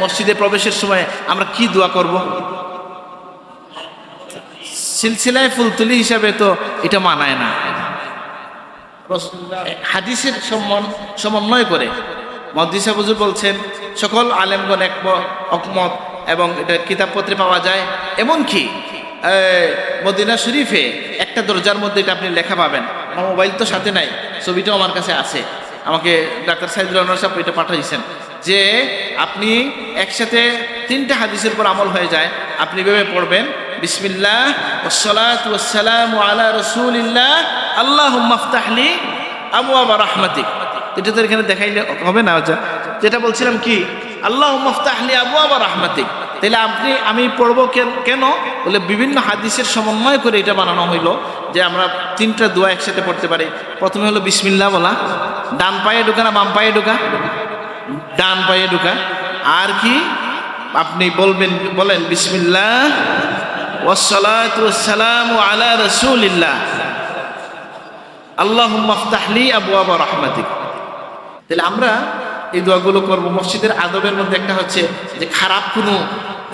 মসজিদে প্রবেশের সময় আমরা কি দোয়া করব? সিলসিলায় ফুলতুলি হিসাবে তো এটা মানায় না। হাদিসের সমন্বয় করে মুহাদ্দিস হুজুর বলছেন, সকল আলেমগণ একমত এবং এটা কিতাবপত্রে পাওয়া যায়। এমনকি মদিনা শরীফে একটা দরজার মধ্যে এটা আপনি লেখা পাবেন। আমার মোবাইল তো সাথে নাই, ছবিটাও আমার কাছে আছে, আমাকে ডাক্তার সাইদুল আনোয়ার সাহেব এটা পাঠাইছেন, যে আপনি একসাথে 3টা হাদিসের উপর আমল হয়ে যায়। আপনি ভেবে পড়বেন, বিসমিল্লাহ ওয়াসসালাতু ওয়াসসালামু আলা রাসূলিল্লাহ আল্লাহুম্মা ইফতাহলি আবওয়াবা রাহমাতিক। এটা তো এখানে দেখাইলে হবে না। যেটা বলছিলাম কি, আল্লাহুম্মা ইফতাহলি আবওয়াবা রাহমাতিক। তাহলে আমি পড়বো কেন বলে, বিভিন্ন হাদিসের সমন্বয় করে এটা বানানো হইলো যে আমরা 3টা দোয়া একসাথে পড়তে পারি। প্রথমে হলো বিসমিল্লাহ বলা, ডান পায়ে ঢোকা না বাম পায়ে ঢোকা? ডান পায়ে ঢোকা। আর কি আপনি বলেন বিসমিল্লাহ ওয়াসসালাতু ওয়াসসালামু আলা রাসূলিল্লাহ আল্লাহুম্মা ইফতাহলি আবওয়াবা রাহমাতিক। তাহলে আমরা এই দোয়াগুলো করবো। মসজিদের আদবের মধ্যে একটা হচ্ছে যে খারাপ কোনো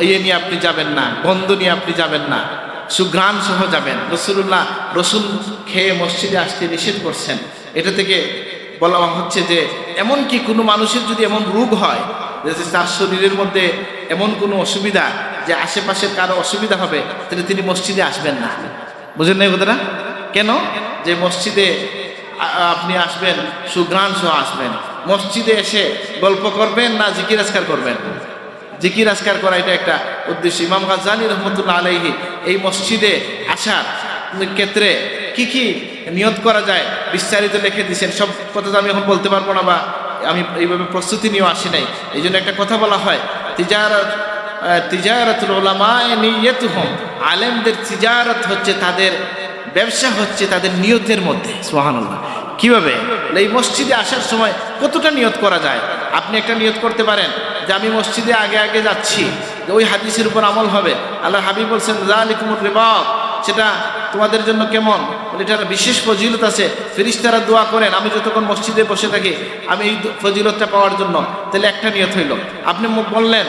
ইয়ে নিয়ে আপনি যাবেন না, গন্ধ নিয়ে আপনি যাবেন না, সুঘ্রাণ সহ যাবেন। রাসূলুল্লাহ রসুন খেয়ে মসজিদে আসতে নিষেধ করছেন। এটা থেকে বলা হচ্ছে যে এমনকি কোনো মানুষের যদি এমন রোগ হয় যে তার শরীরের মধ্যে এমন কোনো অসুবিধা যে আশেপাশের কারো অসুবিধা হবে, তাহলে তিনি মসজিদে আসবেন না। বুঝেন না এই কথাটা? কেন? যে মসজিদে আপনি আসবেন সুঘ্রাণ সহ আসবেন। মসজিদে এসে গল্প করবেন না জিকির আজকার করবেন? জিকির আজকার করা এটা একটা উদ্দেশ্য। ইমাম গাজ্জালী রহমতুল্লাহ আলাইহি এই মসজিদে আসার ক্ষেত্রে কি কি নিয়ত করা যায় বিস্তারিত লিখে দিয়েছেন। সব কথা তো আমি এখন বলতে পারবো না, বা আমি এইভাবে প্রস্তুতি নিয়েও আসি নাই। এই জন্য একটা কথা বলা হয়, তিজারাতুল উলামা নিয়্যাতুহুম, আলেমদের তিজারত হচ্ছে, তাদের ব্যবসা হচ্ছে তাদের নিয়তের মধ্যে। সুবহানাল্লাহ। কিভাবে? এই মসজিদে আসার সময় কতটা নিয়ত করা যায়? আপনি একটা নিয়ত করতে পারেন যে আমি মসজিদে আগে আগে যাচ্ছি, ওই হাদিসের উপর আমল হবে। আল্লাহর হাবিব বলছেন যালিকুমুর রিবাত, সেটা তোমাদের জন্য কেমন? এটার বিশেষ ফজিলত আছে। ফেরেশতারা দোয়া করেন আমি যতক্ষণ মসজিদে বসে থাকি আমি এই ফজিলতটা পাওয়ার জন্য। তাহলে একটা নিয়ত হইল। আপনি বললেন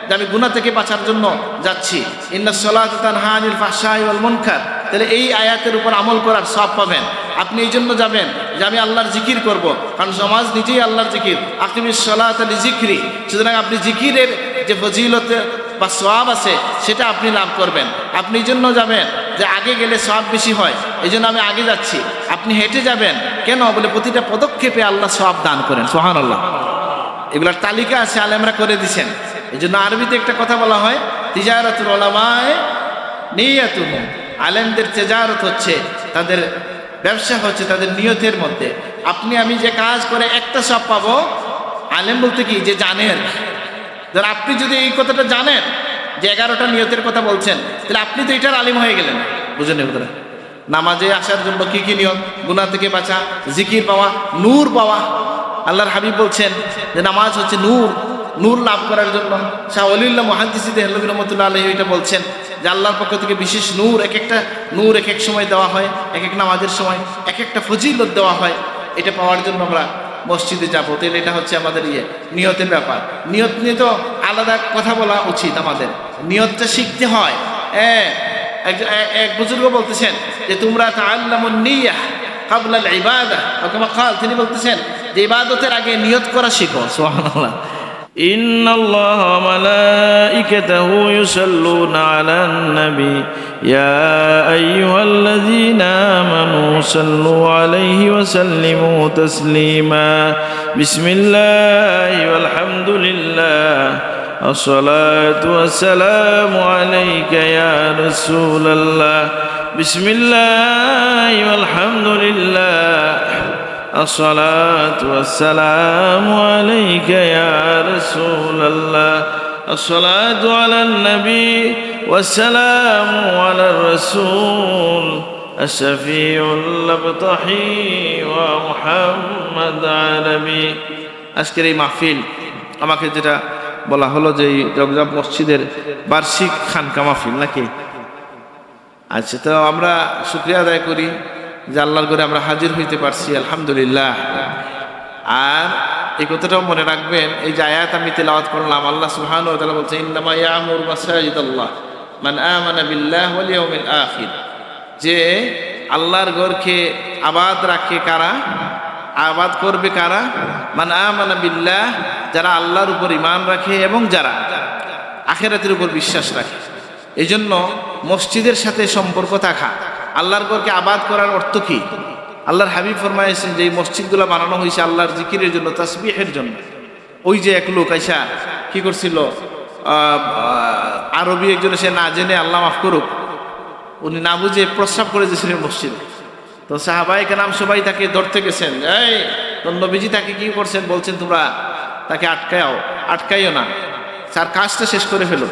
যে আমি গুনাহ থেকে বাঁচার জন্য যাচ্ছি, ইন্নাস সালাতা তানহা আনিল ফাহশাই ওয়াল মুনকার। তাহলে এই আয়াতের উপর আমল করার সওয়াব পাবেন। আপনি এই জন্য যাবেন যে আমি আল্লাহর জিকির করব, কারণ সমাজ নিজেই আল্লাহর জিকির, আকিমিস সালাতা লিজিকরি। সুতরাং আপনি জিকিরের যে ফজিলতে বা সওয়াব আছে সেটা আপনি লাভ করবেন। আপনি এই জন্য যাবেন যে আগে গেলে সওয়াব বেশি হয়, এই জন্য আমি আগে যাচ্ছি। আপনি হেঁটে যাবেন কেন? বলে প্রতিটা পদক্ষেপে আল্লাহ সওয়াব দান করেন। সুবহানাল্লাহ। এগুলোর তালিকা আছে, আলেমরা করে দিছেন। এই জন্য আরবিতে একটা কথা বলা হয়, তিজারাতুল উলামায়ে নিয়াতুহুম, আলেমদের তিজারত হচ্ছে, তাদের ব্যবসা হচ্ছে তাদের নিয়তের মধ্যে। আপনি আমি যে কাজ করে একটা সব পাবো, আলেম বলতে কি যে জানেন। ধর আপনি যদি এই কথাটা জানেন যে 11টা নিয়তের কথা বলছেন, তাহলে আপনি তো এটার আলিম হয়ে গেলেন। বুঝেন এই কথাটা? নামাজে আসার জন্য কি কি নিয়ত? গুনাহ থেকে বাঁচা, জিকির পাওয়া, নূর পাওয়া। আল্লাহর হাবিব বলছেন যে নামাজ হচ্ছে নূর, নূর লাভ করার জন্য। শাহ ওলিউল্লাহ মুহাদ্দিস দেহলভী রহমতুল্লাহ আলাইহি এটা বলছেন যে আল্লাহর পক্ষ থেকে বিশেষ নূর, এক একটা নূর এক এক সময় দেওয়া হয়, এক এক নামাজের সময় এক একটা ফজিলত দেওয়া হয়। এটা পাওয়ার জন্য আমরা মসজিদে যাবো। তাহলে এটা হচ্ছে আমাদের নিয়তের ব্যাপার। নিয়ত নিয়ে তো আলাদা কথা বলা উচিত আমাদের। নিয়তটা শিখতে হয়। এক বুজুর্গ বলতেছেন যে তোমরা তাআল্লামুন নিয়াহ ক্বাবলা আল ইবাদাহ, অথবা কাল তিনি বলতেছেন যে ইবাদতের আগে নিয়ত করা শিখো। সুবহানাল্লাহ। ইন্নাল্লাহা ওয়া মালাইকাতাহু ইউসাল্লুনা আলান নবী ইয়া আইয়ুহাল্লাযীনা আমানু সাল্লু আলাইহি ওয়া সাল্লিমু তাসলিমা। বিসমিল্লাহি ওয়াল হামদুলিল্লাহ আসসালাতু ওয়াসসালামু আলাইকা ইয়া রাসূলুল্লাহ। বিসমিল্লাহি ওয়াল হামদুলিল্লাহ আসসালাতু ওয়াসসালামু আলাইকা ইয়া রাসূলুল্লাহ। আসসালাতু আলান নবী ওয়াসসালামু আলার রাসূল আশ-শাফিউল আবতাহি ওয়া মুহাম্মদ আরবি। আজকের এই মাহফিল আমাকে যেটা বলা হলো যে জগজাব মসজিদের বার্ষিক খানকা মাহফিল নাকি? আচ্ছা, তো আমরা শুকরিয়া আদায় করি যে আল্লাহর ঘরে আমরা হাজির হইতে পারছি, আলহামদুলিল্লাহ। আর এই কথাটাও মনে রাখবেন। এই যে আয়াত আমি তেলাওয়াত করলাম, আল্লাহ সুবহানাহু ওয়া তাআলা বলছেন ইন্নামা ইয়ামুরু মাসাজিদাল্লাহ মান আমানা বিল্লাহি ওয়াল ইয়াউমিল আখির, যে আল্লাহর ঘরকে আবাদ রাখে কারা, আবাদ করবে কারা, মান আমানা বিল্লাহ, যারা আল্লাহর উপর ঈমান রাখে এবং যারা আখিরাতের উপর বিশ্বাস রাখে। এই জন্য মসজিদের সাথে সম্পর্ক থাকা, আল্লাহর ঘরকে আবাদ করার অর্থ কি? আল্লাহর হাবিব ফরমাইছেন যে এই মসজিদগুলো বানানো হয়েছে আল্লাহর জিকিরের জন্য, তাসবিহের জন্য। ওই যে এক লোক আইসা কি করছিল, আরবি একজন, সে না জেনে, আল্লাহ মাফ করুক, উনি না বুঝে প্রস্রাব করে দিয়েছিলেন মসজিদে। তো সাহাবায়ে কেরাম সবাই তাকে ধরতে গেছেন, এই নবীজি তাকে কি করছেন, বলছেন তোমরা তাকে আটকাইও না, তার কাজটা শেষ করে ফেলো।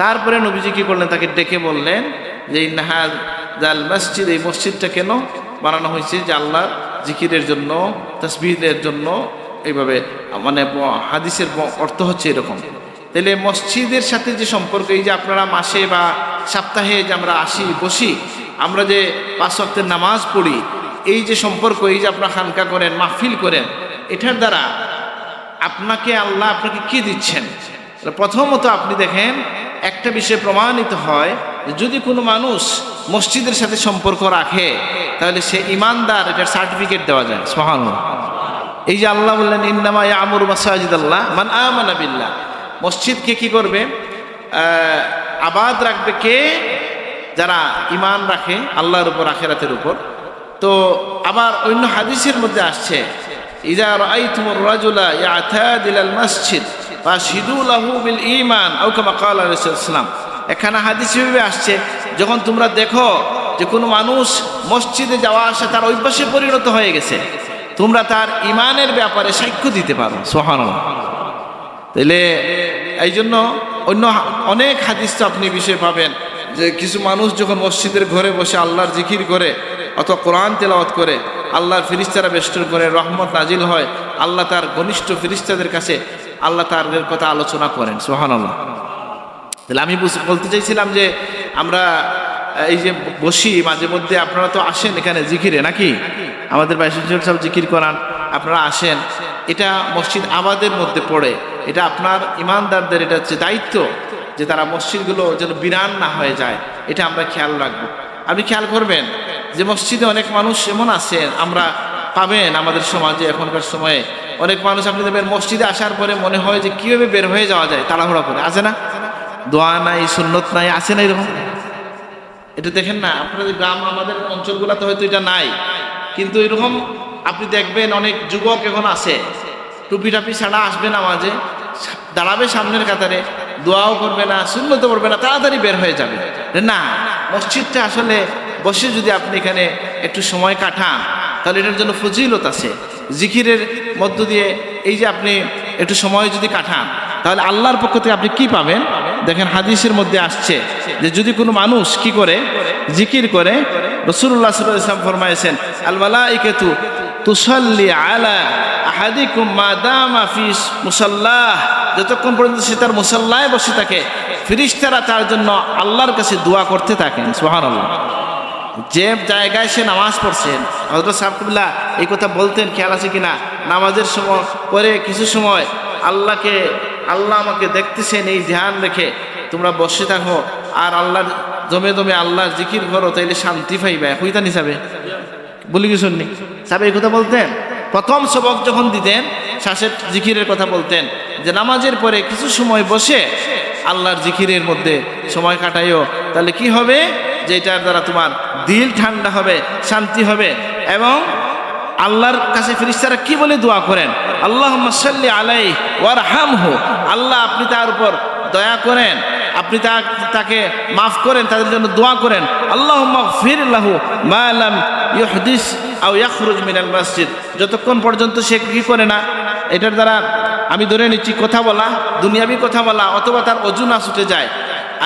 তারপরে নবীজি কি করলেন, তাকে ডেকে বললেন যে ইন্নাহাল মসজিদ, এই মসজিদটা কেন বানানো হয়েছে, যে আল্লাহর জিকিরের জন্য, তাসবিহের জন্য। এইভাবে মানে হাদিসের অর্থ হচ্ছে এরকম। তাহলে মসজিদের সাথে যে সম্পর্ক, এই যে আপনারা মাসে বা সপ্তাহে যে আমরা আসি বসি, আমরা যে 5 ওয়াক্তের নামাজ পড়ি, এই যে সম্পর্ক, এই যে আপনারা খানকা করেন, মাহফিল করেন, এটার দ্বারা আপনাকে আল্লাহ আপনাকে কি দিচ্ছেন? প্রথমত আপনি দেখেন একটা বিষয় প্রমাণিত হয়, যদি কোনো মানুষ মসজিদের সাথে সম্পর্ক রাখে তাহলে সে ইমানদার, এটার সার্টিফিকেট দেওয়া যায়। সুবহানাল্লাহ। এই যে আল্লাহ বললেন ইন্নামা ইয়ামুরু মাসাজিদাল্লাহ মান আমানা বিল্লাহ, মসজিদকে কি করবে, আবাদ রাখবে কে? যারা ঈমান রাখে আল্লাহর উপর, আখিরাতের উপর। তো আবার অন্য হাদিসের মধ্যে আসছে ইযা রাআইতুমুর রাজুলা ইয়াতাদিলাল মসজিদ ফাশহিদু লাহু বিল ঈমান আও কামা ক্বালা রাসূলুল্লাহ। এখানে হাদিসে আসছে, যখন তোমরা দেখো যে কোনো মানুষ মসজিদে যাওয়া আসা তার অভ্যাসে পরিণত হয়ে গেছে, তোমরা তার ঈমানের ব্যাপারে সাক্ষ্য দিতে পারো। সুবহানাল্লাহ। তাইলে এই জন্য অন্য অনেক হাদিস তো আপনি বিষয় পাবেন যে কিছু মানুষ যখন মসজিদের ঘরে বসে আল্লাহর জিকির করে অথবা কোরআন তেলাওয়াত করে, আল্লাহর ফেরেশতারা বেষ্টন করে, রহমত নাজিল হয়, আল্লাহ তার ঘনিষ্ঠ ফেরেশতাদের কাছে আল্লাহ তাদের কথা আলোচনা করেন। সুবহানাল্লাহ। তাহলে আমি বলতে চাইছিলাম যে আমরা এই যে বসি মাঝে মধ্যে, আপনারা তো আসেন এখানে জিকিরে নাকি, আমাদের বাইশ সব জিকির করান, আপনারা আসেন, এটা মসজিদ আবাদের মধ্যে পড়ে। এটা আপনার ইমানদারদের এটা হচ্ছে দায়িত্ব যে তারা মসজিদগুলো যেন বিরান না হয়ে যায়, এটা আমরা খেয়াল রাখবো। আপনি খেয়াল করবেন যে মসজিদে অনেক মানুষ এমন আছেন, আমরা পাবেন আমাদের সমাজে এখনকার সময়ে অনেক মানুষ, আপনি দেখবেন মসজিদে আসার পরে মনে হয় যে কীভাবে বের হয়ে যাওয়া যায়, তাড়াহুড়া করে, আছে না? দোয়া নাই, সুন্নত নাই, আছে না এরকম? এটা দেখেন না আপনাদের গ্রাম, আমাদের অঞ্চলগুলোতে হয়তো এটা নাই, কিন্তু এরকম আপনি দেখবেন অনেক যুবক এখন আছে, টুপি টাপি ছাড়া আসবে না, মাঝে দাঁড়াবে সামনের কাতারে, দোয়াও করবে না, সুন্নত করবে না, তাড়াতাড়ি বের হয়ে যাবে। না, মসজিদটা আসলে বসে যদি আপনি এখানে একটু সময় কাটান তাহলে এটার জন্য ফজিলত আছে। জিকিরের মধ্য দিয়ে এই যে আপনি একটু সময় যদি কাটান তাহলে আল্লাহর পক্ষ থেকে আপনি কি পাবেন? দেখেন হাদিসের মধ্যে আসছে যে যদি কোনো মানুষ কি করে, জিকির করে, রাসূলুল্লাহ সাল্লাল্লাহু আলাইহি ওয়াসাল্লাম ফরমায়েছেন আল মালাইকাতু তুসাল্লি আলা আহাদিকুম মা দামা ফি মুসাল্লাহ, যতক্ষণ পর্যন্ত সে তার মুসাল্লায় বসে থাকে ফেরেশতারা তার জন্য আল্লাহর কাছে দোয়া করতে থাকেন। সুবহানাল্লাহ। যে জায়গায় সে নামাজ পড়ছেন, হযরত সাহাবুল্লাহ এই কথা বলতেন, খেয়াল আছে কিনা, নামাজের সময় পরে কিছু সময় আল্লাহ আমাকে দেখতেছেন, এই ধ্যান রেখে তোমরা বসে থাকো আর আল্লাহর দমে দমে আল্লাহর জিকির করো, তাইলে শান্তি পাইবে। হইতা নি সাবে বলি কি শুননি সাবে এই কথা বলতেন। প্রথম সবক যখন দিতেন শ্বাসের জিকিরের কথা বলতেন যে নামাজের পরে কিছু সময় বসে আল্লাহর জিকিরের মধ্যে সময় কাটাইও, তাহলে কি হবে, যে এটার দ্বারা তোমার দিল ঠান্ডা হবে, শান্তি হবে। এবং আল্লাহর কাছে ফেরেশতারা কি বলে দোয়া করেন, আল্লাহুম্মা সাল্লি আলাইহি ওয়ারহামহু, আল্লাহ আপনি তার উপর দয়া করেন, আপনি তাকে মাফ করেন, তাদের জন্য দোয়া করেন। আল্লাহুম্মা গফির লাহু মা লাম ইউহদিস আও ইয়াখরুজ মিনাল মসজিদ, যতক্ষণ পর্যন্ত সে কি করে না, এটার দ্বারা আমি ধরে নিচ্ছি কথা বলা, দুনিয়াবি কথা বলা, অথবা তার ওযু না ছুটে যায়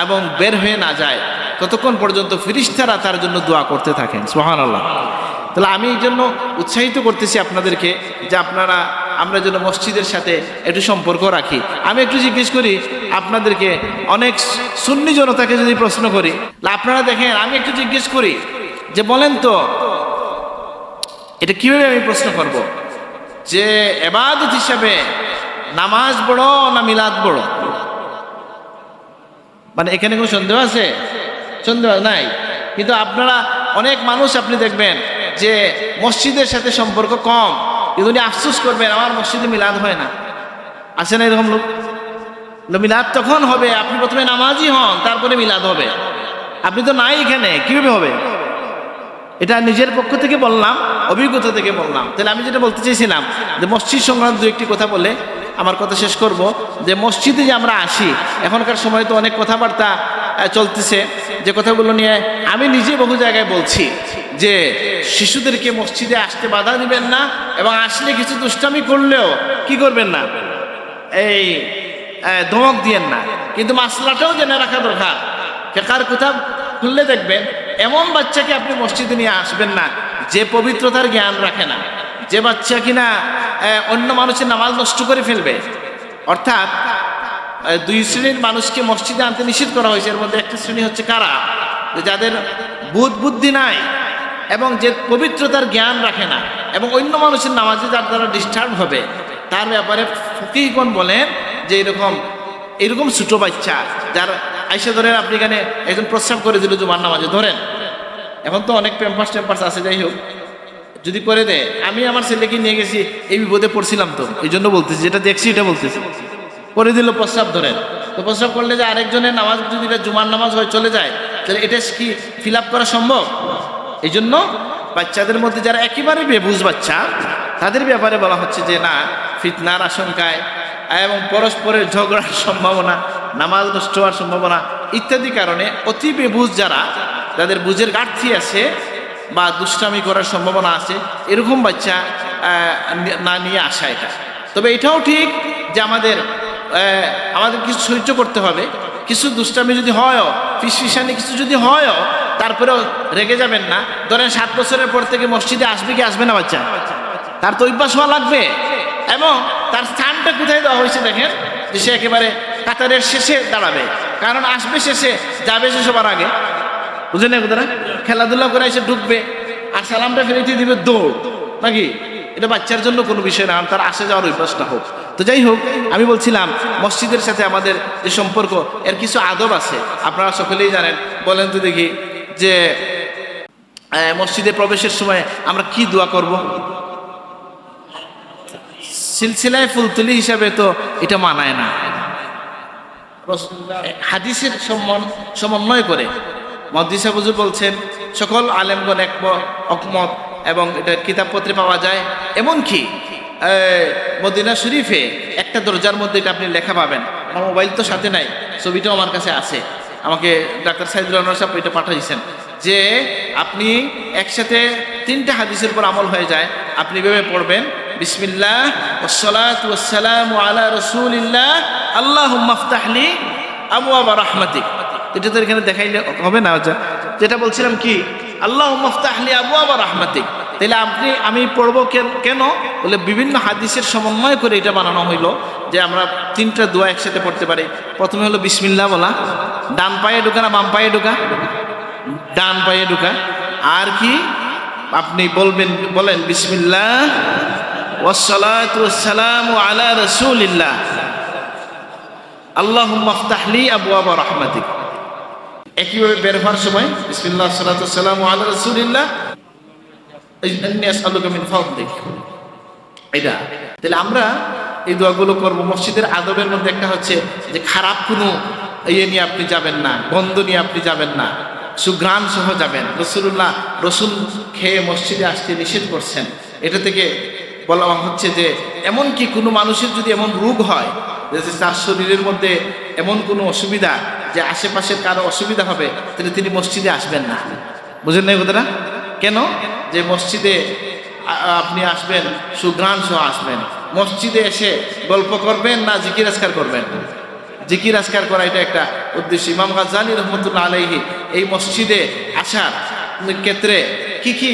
এবং বের হয়ে না যায়, ততক্ষণ পর্যন্ত ফেরেশতারা তার জন্য দোয়া করতে থাকেন। সুবহানাল্লাহ। তাহলে আমি এই জন্য উৎসাহিত করতেছি আপনাদেরকে যে আমরা যেন মসজিদের সাথে একটু সম্পর্ক রাখি। আমি একটু জিজ্ঞেস করি আপনাদেরকে, অনেক সুন্নি জনতাকে যদি প্রশ্ন করি, আপনারা দেখেন, আমি একটু জিজ্ঞেস করি যে বলেন তো এটা কিভাবে আমি প্রশ্ন করব, যে ইবাদত হিসাবে নামাজ বড় না মিলাদ বড়? মানে এখানে কোনো সন্দেহ আছে? সন্দেহ নাই। কিন্তু আপনারা অনেক মানুষ আপনি দেখবেন যে মসজিদের সাথে সম্পর্ক কম, কিন্তু উনি আফসোস করবেন আমার মসজিদে মিলাদ হয় না। আছে না এরকম লোক? মিলাদ তখন হবে আপনি প্রথমে নামাজি হন, তারপরে মিলাদ হবে। আপনি তো নাই এখানে, কিভাবে হবে? এটা নিজের পক্ষ থেকে বললাম, অভিজ্ঞতা থেকে বললাম। তাহলে আমি যেটা বলতে চেয়েছিলাম যে মসজিদ সংক্রান্ত দু একটি কথা বলে আমার কথা শেষ করব। যে মসজিদে যে আমরা আসি, এখনকার সময় তো অনেক কথাবার্তা চলতেছে, যে কথাগুলো নিয়ে আমি নিজে বহু জায়গায় বলছি যে শিশুদেরকে মসজিদে আসতে বাধা দিবেন না, এবং আসলে কিছু দুষ্টামি করলেও কি করবেন না, এই ধমক দিয়েন না। কিন্তু মাসলাটাও জেনে রাখা দরকার। ফিকহের কিতাব খুললে দেখবেন এমন বাচ্চাকে আপনি মসজিদে নিয়ে আসবেন না যে পবিত্রতার জ্ঞান রাখে না, যে বাচ্চা কিনা অন্য মানুষের নামাজ নষ্ট করে ফেলবে। অর্থাৎ দুই শ্রেণীর মানুষকে মসজিদে আনতে নিষেধ করা হয়েছে। এর মধ্যে একটা শ্রেণী হচ্ছে কারা, যাদের বুদ্ধি নাই এবং যে পবিত্রতার জ্ঞান রাখে না, এবং অন্য মানুষের নামাজে যার দ্বারা ডিস্টার্ব হবে, তার ব্যাপারে ফকিহগণ বলেন যে এরকম ছোট বাচ্চা যার আইসা ধরেন আপনি এখানে একজন প্রস্রাব করে দিল জুমার নামাজে, ধরেন এখন তো অনেক টেম্পার্স আছে, যাই হোক যদি করে দেয়, আমি আমার ছেলেকে নিয়ে গেছি এই বিপদে পড়ছিলাম, তো এই জন্য বলতেছি, যেটা দেখছি এটা বলতেছি। করে দিল প্রস্রাব, ধরেন তো প্রস্রাব করলে যে আরেকজনের নামাজ যদি জুমার নামাজ হয়ে চলে যায়, তাহলে এটা কি ফিল আপ করা সম্ভব? এই জন্য বাচ্চাদের মধ্যে যারা একেবারে বেবুঝ বাচ্চা, তাদের ব্যাপারে বলা হচ্ছে যে না, ফিতনার আশঙ্কায় এবং পরস্পরের ঝগড়ার সম্ভাবনা, নামাজ নষ্ট হওয়ার সম্ভাবনা ইত্যাদি কারণে অতি বেবুঝ যারা, যাদের বুঝের ঘাটতি আছে বা দুষ্টামি করার সম্ভাবনা আছে, এরকম বাচ্চা না নিয়ে আসা এটা। তবে এটাও ঠিক যে আমাদের কিছু সহ্য করতে হবে। কিছু দুষ্টামি যদি হয়ও, ফিসফিসানি কিছু যদি হয়ও, তারপরেও রেগে যাবেন না। ধরেন 7 বছরের পর থেকে মসজিদে আসবে কি আসবে না বাচ্চা, তার তো অভ্যাস হওয়া লাগবে। এবং তার স্থানটা কোথায় দেওয়া হয়েছে দেখেন, যে সে একেবারে কাতারের শেষে দাঁড়াবে, কারণ আসবে শেষে, যাবে সে সবার আগে। বুঝলেন না কোথায়? খেলাধুলা করে এসে ঢুকবে আর সালামটা ফেলে দিবে দৌড়, নাকি? এটা বাচ্চার জন্য কোনো বিষয় না, তার আসে যাওয়ার অভ্যাসটা হোক। তো যাই হোক, আমি বলছিলাম মসজিদের সাথে আমাদের যে সম্পর্ক, এর কিছু আদব আছে, আপনারা সকলেই জানেন। বলেন তো দেখি যে মসজিদে প্রবেশের সময় আমরা কি দোয়া করব? সিলসিলায় ফুলতুলি হিসাবে তো এটা মানায় না। হাদিসের সমন্বয় করে মুহাদ্দিস হুজুর বলছেন, সকল আলেমগণ একমত, এবং এটা কিতাবপত্রে পাওয়া যায়। এমনকি মদিনা শরীফে একটা দরজার মধ্যে এটা আপনি লেখা পাবেন। আমার মোবাইল তো সাথে নাই, ছবিটাও আমার কাছে আছে, আমাকে ডাক্তার সাইদুল আনোয়ার সাহেব এটা পাঠিয়েছেন, যে আপনি একসাথে 3টা হাদিসের উপর আমল হয়ে যায়। আপনি ভেবে পড়বেন, বিসমিল্লাহ ওয়াসসালাতু ওয়াসসালামু আলা রাসূলিল্লাহ আল্লাহুম্মা ইফতাহলি আবওয়াবা রাহমাতিক। এটা তো এখানে দেখাইলে হবে না। যেটা বলছিলাম কি, আল্লাহুম্মা ইফতাহলি আবওয়াবা রাহমাতিক। তাহলে আমি পড়বো কেন বলে, বিভিন্ন হাদিসের সমন্বয় করে এটা বানানো হইলো যে আমরা 3টা দোয়া একসাথে পড়তে পারি। প্রথমে হলো বিসমিল্লাহ বলা, ডান পায়ে ঢোকা না বাম পায়ে ঢোকা? ডান পায়ে ঢোকা। আর কি আপনি বলেন বিসমিল্লাহ ওয়াসসালাতু ওয়াসসালামু আলা রাসূলিল্লাহ আল্লাহুম্মা ইফতাহলি আবওয়াবা রাহমাতিক। একইভাবে বের হওয়ার সময় বিসমিল্লাহ ওয়াসসালাতু ওয়াসসালামু আলা রাসূলিল্লাহ ইন্নী আসআলুকা মিন ফাদলিক। এটা তাহলে আমরা এই দোয়াগুলো করব। মসজিদের আদবের মধ্যে একটা হচ্ছে যে খারাপ কোনো নিয়ে আপনি যাবেন না, গন্ধ নিয়ে আপনি যাবেন না, সুঘ্রাণ সহ যাবেন। রসুল খেয়ে মসজিদে আসতে নিষেধ করছেন। এটা থেকে বলা হচ্ছে যে এমনকি কোনো মানুষের যদি এমন রোগ হয় যে তার শরীরের মধ্যে এমন কোনো অসুবিধা যে আশেপাশের কারো অসুবিধা হবে, তাহলে তিনি মসজিদে আসবেন না। বুঝেন না এই কথাটা? কেন? যে মসজিদে আপনি আসবেন সুঘ্রাণ সহ আসবেন। মসজিদে এসে গল্প করবেন না জিকির আজকার করবেন? জিকির আজকার করা এটা একটা উদ্দেশ্য। ইমাম গাজ্জালী রহমতুল্লাহ আলাইহি এই মসজিদে আসার ক্ষেত্রে কি কি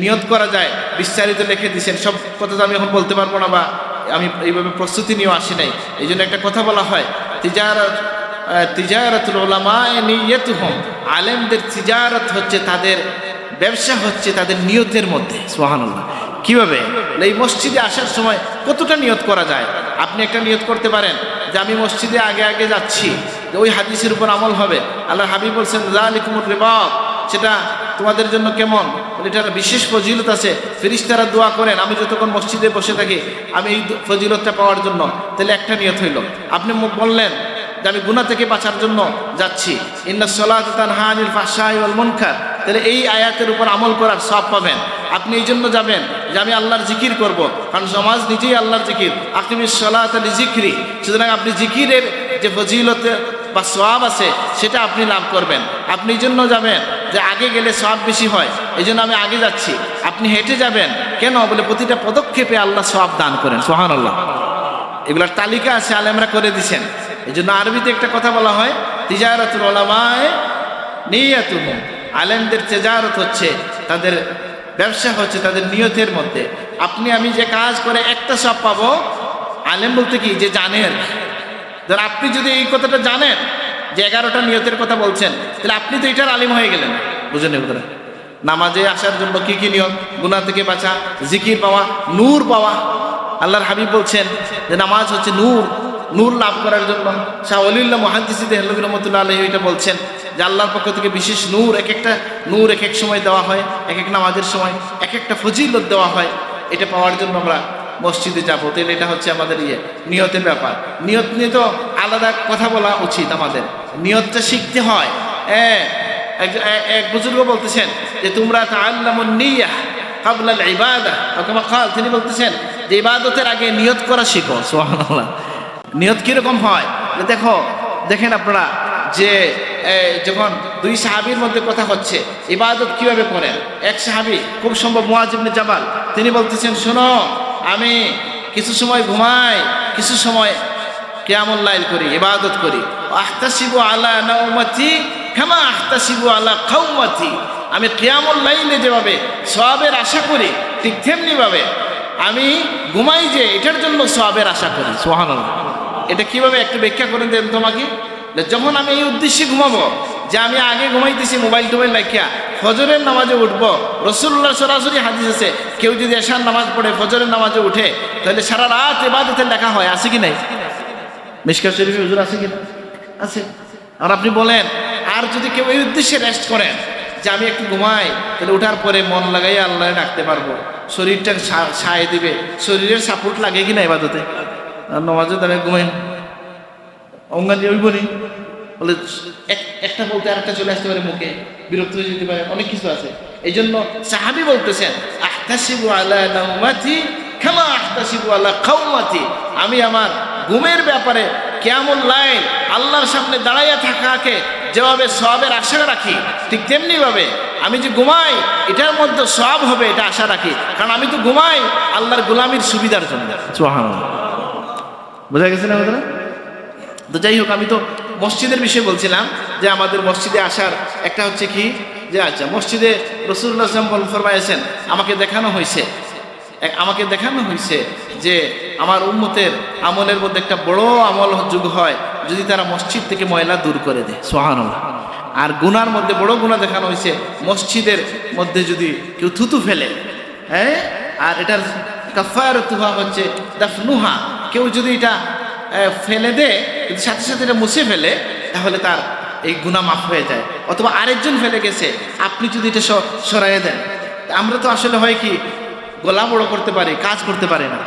নিয়ত করা যায় বিস্তারিত লিখে দিয়েছেন। সব কথা তো আমি এখন বলতে পারবো না, বা আমি এইভাবে প্রস্তুতি নিয়েও আসি নাই। এই জন্য একটা কথা বলা হয়, তিজারাতুল উলামা নিয়তুহুম, আলেমদের তিজারত হচ্ছে, তাদের ব্যবসা হচ্ছে তাদের নিয়তের মধ্যে। সুবহানাল্লাহ। কিভাবে? এই মসজিদে আসার সময় কতটা নিয়ত করা যায়? আপনি একটা নিয়ত করতে পারেন যে আমি মসজিদে আগে আগে যাচ্ছি, ওই হাদিসের উপর আমল হবে। আল্লাহর হাবিব বলছেন যালিকুমুর রিবাত, সেটা তোমাদের জন্য কেমন? এটার বিশেষ ফজিলত আছে। ফেরেশতারা দোয়া করেন আমি যতক্ষণ মসজিদে বসে থাকি আমি এই ফজিলতটা পাওয়ার জন্য। তাহলে একটা নিয়ত হইল। আপনি বললেন যে আমি গুনাহ থেকে বাঁচার জন্য যাচ্ছি, ইন্নাস সালাতা তানহা আনিল ফাহশাই ওয়াল মুনকার, তাহলে এই আয়াতের উপর আমল করার সওয়াব পাবেন। আপনি এই জন্য যাবেন যে আমি আল্লাহর জিকির করব, কারণ সমাজ নিজেই আল্লাহর জিকির, আকিমিস সালাতা লিজিকরি। সুতরাং আপনি জিকিরের যে ফজিলতে বা সওয়াব আছে সেটা আপনি লাভ করবেন। আপনি এই জন্য যাবেন যে আগে গেলে সওয়াব বেশি হয়, এই জন্য আমি আগে যাচ্ছি। আপনি হেঁটে যাবেন কেন? বলে প্রতিটা পদক্ষেপে আল্লাহ সওয়াব দান করেন। সুবহানাল্লাহ। এগুলোর তালিকা আছে, আলেমরা করে দিছেন। এই জন্য আরবিতে একটা কথা বলা হয় তিজারাতুল উলামায়ে নিয়াতুহুম, আলেমদের তিজারত হচ্ছে তাদের ব্যবসা, হচ্ছে তাদের নিয়তের মধ্যে। আপনি আমি যে কাজ করে একটা সব পাবো, আলেম বলতে কি যে জানেন। ধর আপনি যদি এই কথাটা জানেন যে 11টা নিয়তের কথা বলছেন, তাহলে আপনি তো এটার আলিম হয়ে গেলেন। বুঝলেন এই কথাটা? নামাজে আসার জন্য কি কি নিয়ম? গুনাহ থেকে বাঁচা, জিকির পাওয়া, নূর পাওয়া। আল্লাহর হাবিব বলছেন যে নামাজ হচ্ছে নূর, নূর লাভ করার জন্য। শাহ ওলিউল্লাহ মুহাদ্দিস দেহলভী রহমাতুল্লাহ আলাইহি এটা বলছেন যে আল্লাহর পক্ষ থেকে বিশেষ নূর, এক একটা নূর এক এক সময় দেওয়া হয়, এক এক নামাজের সময় এক একটা ফজিলত দেওয়া হয়। এটা পাওয়ার জন্য আমরা মসজিদে যাবো। তাহলে এটা হচ্ছে আমাদের নিয়তের ব্যাপার। নিয়ত নিয়ে তো আলাদা কথা বলা উচিত আমাদের। নিয়তটা শিখতে হয়। এক বুজুর্গ বলতেছেন যে তোমরা তাআল্লামুন নিয়াহ ক্বাবলা আল ইবাদাহ, অথবা কাল তিনি বলতেছেন যে ইবাদতের আগে নিয়ত করা শিখো। সুবহানাল্লাহ। নিয়ত কিরকম হয় দেখেন আপনারা যে যখন দুই সাহাবীর মধ্যে কথা হচ্ছে ইবাদত কিভাবে করেন, এক সাহাবী খুব সম্ভব মুআয ইবনে জাবাল, তিনি বলতেছেন শোনো আমি কিছু সময় ঘুমাই, কিছু সময় কিয়ামুল লাইল করি, ইবাদত করি। আহতাসিবু আলা নাওমাতি কামা আহতাসিবু আলা কাওমাতি, আমি কিয়ামুল লাইলে যেভাবে সওয়াবের আশা করি ঠিক তেমনি ভাবে আমি ঘুমাই যে এটার জন্য সওয়াবের আশা করি। সুবহানাল্লাহ। এটা কিভাবে একটু ব্যাখ্যা করে দেন তোমাকে। যখন আমি এই উদ্দেশ্যে ঘুমাবো যে আমি আগে ঘুমাইতেছি মোবাইল টোবাইল রাখিয়া, ফজরের নামাজে উঠবো। রাসূলুল্লাহ সরাসরি হাদিস আছে কেউ যদি এশার নামাজ পড়ে ফজরের নামাজে উঠে তাহলে সারা রাত ইবাদতের লেখা হয়। আছে কি নাই? মিশকাত শরীফে হুজুর আছে কি না? আছে। আর আপনি বলেন আর যদি কেউ এই উদ্দেশ্যে রেস্ট করেন যে আমি একটু ঘুমাই, তাহলে ওঠার পরে মন লাগাই আল্লাহ ডাকতে পারবো, শরীরটা সায় দিবে, শরীরের সাপোর্ট লাগে কি না ইবাদতে। আর নামাজে দাঁড়িয়ে ঘুমাই অঙ্গালি ওই বলি বলে একটা বলতে আরেকটা চলে আসতে পারে মুখে, বিরক্ত হয়ে যেতে পারে, অনেক কিছু আছে। এই জন্য সাহাবী বলতেছেন আহতাসিবু আলা নাওমাতি কামা আহতাসিবু আলা কাওমাতি, আমি আমার ঘুমের ব্যাপারে কিয়ামুল লাইল আল্লাহর সামনে দাঁড়াইয়া থাকাকে যেভাবে সওয়াবের আশা রাখি ঠিক তেমনি ভাবে আমি যে ঘুমাই এটার মধ্যে সওয়াব হবে এটা আশা রাখি, কারণ আমি তো ঘুমাই আল্লাহর গোলামির সুবিধার জন্য। সুবহানাল্লাহ। বোঝা গেছে না কথাটা? তো যাই হোক, আমি তো মসজিদের বিষয়ে বলছিলাম যে আমাদের মসজিদে আসার একটা হচ্ছে কি যে আচ্ছা মসজিদে রাসূলুল্লাহ সাল্লাল্লাহু আলাইহি ওয়াসাল্লাম ফরমায়েছেন আমাকে দেখানো হয়েছে যে আমার উম্মতের আমলের মধ্যে একটা বড় আমল যুগ হয় যদি তারা মসজিদ থেকে ময়লা দূর করে দেয়। সুবহানাল্লাহ। আর গুনার মধ্যে বড় গুনাহ দেখানো হয়েছে মসজিদের মধ্যে যদি কেউ থুতু ফেলে, হ্যাঁ, আর এটার কাফারাতুহা হচ্ছে দাফনুহা, কেউ যদি এটা ফেলে দেয় কিন্তু সাথে সাথে এটা মুছে ফেলে তাহলে তার এই গুনাহ মাফ হয়ে যায়। অথবা আরেকজন ফেলে গেছে আপনি যদি এটা সরাইয়ে দেন। আমরা তো আসলে হয় কি গলা বড় করতে পারি, কাজ করতে পারি না।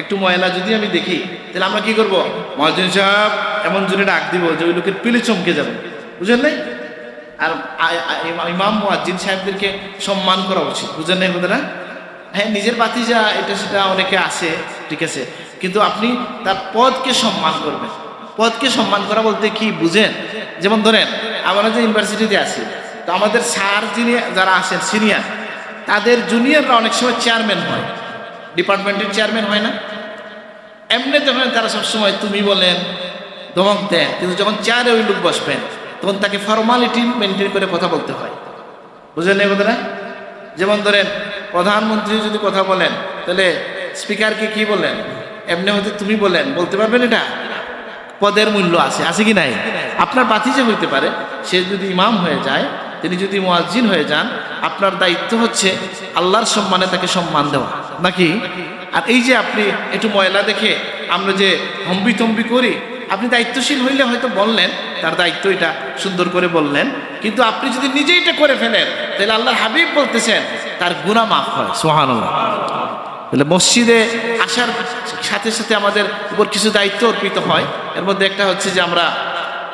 একটু ময়লা যদি আমি দেখি তাহলে আমরা কি করবো, মুয়াজ্জিন সাহেব এমন জোরে ডাক দিব যে ওই লোকের পিলে চমকে যাবে। বুঝেন নাই? আর ইমাম মুয়াজ্জিন সাহেবদেরকে সম্মান করা উচিত। বুঝেন নাই কথাটা? হ্যাঁ, নিজের বাতিজা এটা সেটা অনেকে আছে, ঠিক আছে, কিন্তু আপনি তার পদকে সম্মান করবেন। পদকে সম্মান করা বলতে কি বুঝেন? যেমন ধরেন আমরা যে ইউনিভার্সিটিতে আছি, তো আমাদের স্যার যিনি যারা আছেন সিনিয়র, তাদের জুনিয়ররা অনেক সময় চেয়ারম্যান হয়, ডিপার্টমেন্টের চেয়ারম্যান হয় না? এমনি যখন তারা সবসময় তুমি বলেন ধমক দেন, কিন্তু যখন চেয়ারে ওই লোক বসবেন তখন তাকে ফর্মালিটি মেনটেন করে কথা বলতে হয়। বুঝলেন এই কথাটা? যেমন ধরেন প্রধানমন্ত্রী যদি কথা বলেন তাহলে স্পিকারকে কি বলেন, এমনি হয়তো তুমি বলতে পারবেন। এটা পদের মূল্য আছে কি নাই? আপনার বাতিজা হইতে পারে, সে যদি ইমাম হয়ে যায়, তিনি যদি মুয়াজ্জিন হয়ে যান, আপনার দায়িত্ব হচ্ছে আল্লাহর সম্মানে তাকে সম্মান দেওয়া। নাকি? আর এই যে আপনি একটু ময়লা দেখে আমরা যে হম্বিতম্বি করি, আপনি দায়িত্বশীল হইলে হয়তো বললেন, তার দায়িত্ব এটা সুন্দর করে বললেন, কিন্তু আপনি যদি নিজেই এটা করে ফেলেন তাহলে আল্লাহর হাবিব বলতেছেন তার গুনাহ মাফ হয়। সুবহানাল্লাহ। তাহলে মসজিদে আসার সাথে সাথে আমাদের উপর কিছু দায়িত্ব অর্পিত হয়। এর মধ্যে একটা হচ্ছে যে আমরা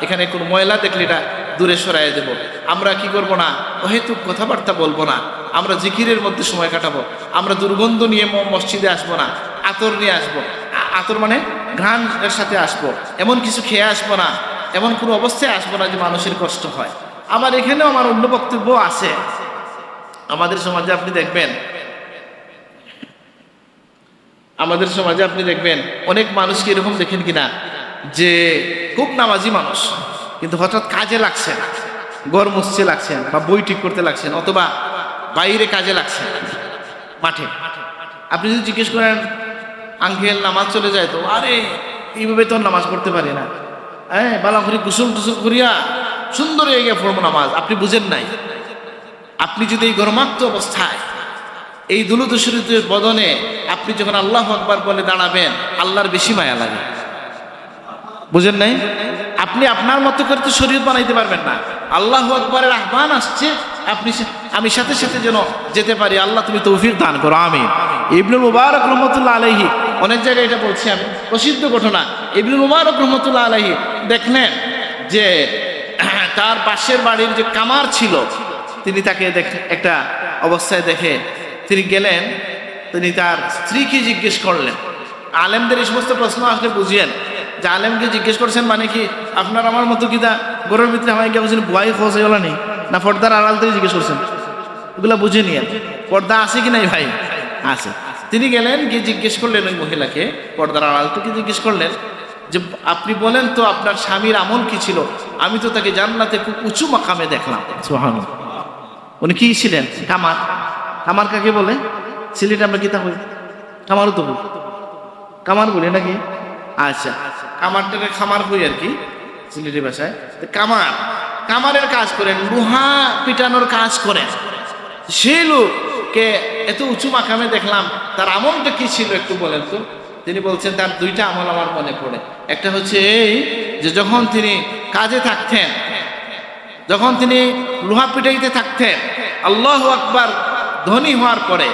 এখানে কোনো ময়লা দেখলে এটা দূরে সরাইয়ে দেব। আমরা কি করব না, অহেতুক কথাবার্তা বলবো না, আমরা জিকিরের মধ্যে সময় কাটাবো। আমরা দুর্গন্ধ নিয়ে মসজিদে আসবো না, আতর নিয়ে আসবো, আতর মানে ঘ্রাণের সাথে আসবো, এমন কিছু খেয়ে আসবো না, এমন কোনো অবস্থায় আসবো না যে মানুষের কষ্ট হয়। আমার এখানেও আমার অন্য বক্তব্য আছে। আমাদের সমাজে আপনি দেখবেন অনেক মানুষকে এরকম দেখেন কিনা যে খুব নামাজি মানুষ, কিন্তু হঠাৎ কাজে লাগছেন, ঘর মুছতে লাগছেন বা বই ঠিক করতে লাগছেন, অথবা বাইরে কাজে লাগছেন মাঠে। আপনি যদি জিজ্ঞেস করেন আঙ্কেল নামাজ চলে যায় তো, আরে এইভাবে তো নামাজ পড়তে পারি না, হ্যাঁ বালা করে গোসল টুসল করিয়া সুন্দর হয়ে গিয়ে পড়বো নামাজ। আপনি বুঝেন নাই, আপনি যদি এই গরমাক্ত অবস্থায় এই দুলুদ শরীফের বদনে আপনি যখন আল্লাহু আকবার বলে দাঁড়াবেন, আল্লাহর বেশি মায়া লাগে। বুঝেন নাই? আপনি আপনার মতো করে তো শরীয়ত বানাইতে পারবেন না। আল্লাহু আকবারের আহ্বান আসছে, আমি সাথে সাথে যেন যেতে পারি। আল্লাহ তুমি তৌফিক দান করো, আমিন। ইবনুল মুবারক রহমতুল্লাহ আলাইহি অনেক জায়গায় এটা বলছি আমি, প্রসিদ্ধ ঘটনা। ইবনুল মুবারক রহমতুল্লাহ আলাইহি দেখলেন যে তার পাশের বাড়ির যে কামার ছিল, তিনি তাকে একটা অবস্থায় দেখে তিনি গেলেন, তিনি তার স্ত্রীকে জিজ্ঞেস করলেন। আলেমদের এই সমস্ত প্রশ্ন আসলে বুঝিয়েন যে আলেমকে জিজ্ঞেস করছেন মানে কি আপনার আমার মতো কি তা গরুর ভিতরে আমায় গিয়ে বলছেন বুয়াই খোঁজ হয়ে গেল নি, না পর্দার আড়াল থেকে জিজ্ঞেস করছেন, এগুলো বুঝে নিয়েন। পর্দা আছে কি নাই ভাই? আছে। তিনি গেলেন গিয়ে জিজ্ঞেস করলেন ওই মহিলাকে, পর্দার আড়াল থেকে জিজ্ঞেস করলেন যে আপনি বলেন তো আপনার স্বামীর আমল কি ছিল? আমি তো তাকে জান্নাতে খুব উঁচু মাকামে দেখলাম। সুবহানাল্লাহ। উনি কি ছিলেন? কামার। কামার কাকে বলে? সিলেটে আমরা কিতা বলি? কামারও তো বলি, কামার বলি নাকি? আচ্ছা, কামারটাকে খামার করি আর কি সিলেটি ভাষায়। কামারের কাজ করেন, লোহা পিটানোর কাজ করেন। সেই লোককে এত উঁচু মাকামে দেখলাম, তার আমলটা কি ছিল একটু বলেন তো? তিনি বলছেন তার দুইটা আমল আমার মনে পড়ে। একটা হচ্ছে এই যে যখন তিনি কাজে থাকতেন, যখন তিনি লোহা পিটাইতে থাকতেন, আল্লাহু আকবার ধ্বনি হওয়ার পরে,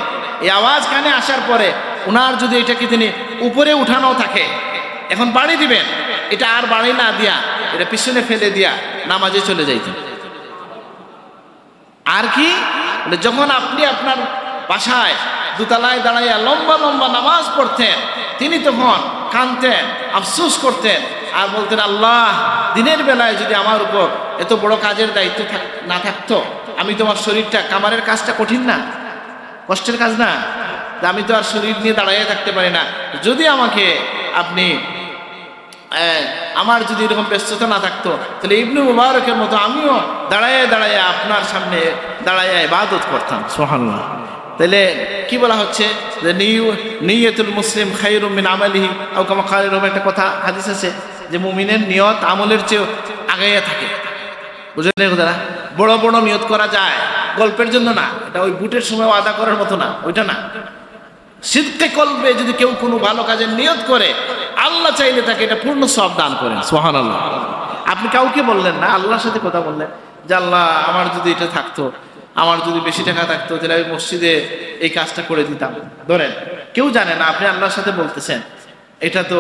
এই আওয়াজ কানে আসার পরে ওনার যদি এটাকে তিনি উপরে উঠানো থাকে, এখন বাড়ি দিবেন, এটা আর বাড়ি না দিয়া এটা পিছনে ফেলে দিয়া নামাজে চলে যাইতেন। আর কি যখন আপনি আপনার বাসায় দোতলায় দাঁড়াইয়া লম্বা লম্বা নামাজ পড়তেন, তিনি তখন কাঁদতেন, আফসোস করতেন আর বলতেন আল্লাহ, দিনের বেলায় যদি আমার উপর এত বড় কাজের দায়িত্ব না থাকতো, আমি তোমার শরীরটা, কামারের কাজটা কঠিন না, কষ্টের কাজ না, আমি তো আর শরীর নিয়ে দাঁড়াইয়া থাকতে পারি না। যদি আমাকে আপনি আমার যদি এরকম ব্যস্ততা না থাকতো, তাহলে ইবনে মুবারকের মতো আমিও দাঁড়াইয়া দাঁড়াইয়া আপনার সামনে দাঁড়াইয়া ইবাদত করতাম। সুবহানাল্লাহ। তাহলে কি বলা হচ্ছে যে নিয়তুল মুসলিম খায়রুম মিন আমালিহি আও কামা ক্বালা এরকম একটা কথা হাদিস আছে যে মুমিনের নিয়ত আমলের চেয়ে আগাইয়া থাকে। বুঝলেন কথাটা? বড় বড় নিয়ত করা যায়, গল্পের জন্য না, এটা ওই বুটের সময় আদা করার মতো না, ওইটা না। সিদকে কলবে যদি কেউ কোনো ভালো কাজের নিয়ত করে, আল্লাহ চাইলে তাকে এটা পূর্ণ সওয়াব দান করেন। সুবহানাল্লাহ। আপনি কাউকে বললেন না, আল্লাহর সাথে কথা বললেন যে আল্লাহ, আমার যদি এটা থাকতো, আমার যদি বেশি টাকা থাকতো, তাহলে আমি মসজিদে এই কাজটা করে দিতাম। ধরেন কেউ জানে না, আপনি আল্লাহর সাথে বলতেছেন, এটা তো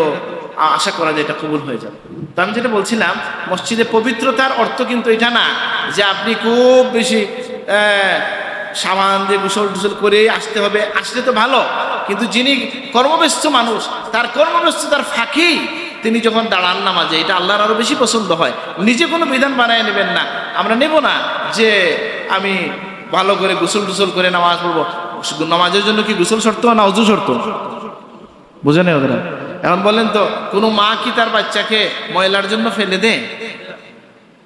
আশা করা যায় এটা কবুল হয়ে যাবে। তো আমি যেটা বলছিলাম, মসজিদে পবিত্রতার অর্থ কিন্তু এটা না যে আপনি খুব বেশি সাবান দিয়ে গোসল টুসল করে আসতে হবে। আসলে তো ভালো, কিন্তু যিনি কর্মব্যস্ত মানুষ, তার কর্মব্যস্ততার ফাঁকি তিনি যখন দাঁড়ান নামাজে, এটা আল্লাহর আরো বেশি পছন্দ হয়। নিজে কোনো বিধান বানায় নেবেন না। আমরা নেব না যে আমি ভালো করে গোসল টুসল করে নামাজ পড়বো। নামাজের জন্য কি গোসল শর্ত না ওযু শর্ত? বুঝে নেই ওদের। এখন বলেন তো, কোনো মা কি তার বাচ্চাকে ময়লার জন্য ফেলে দেয়?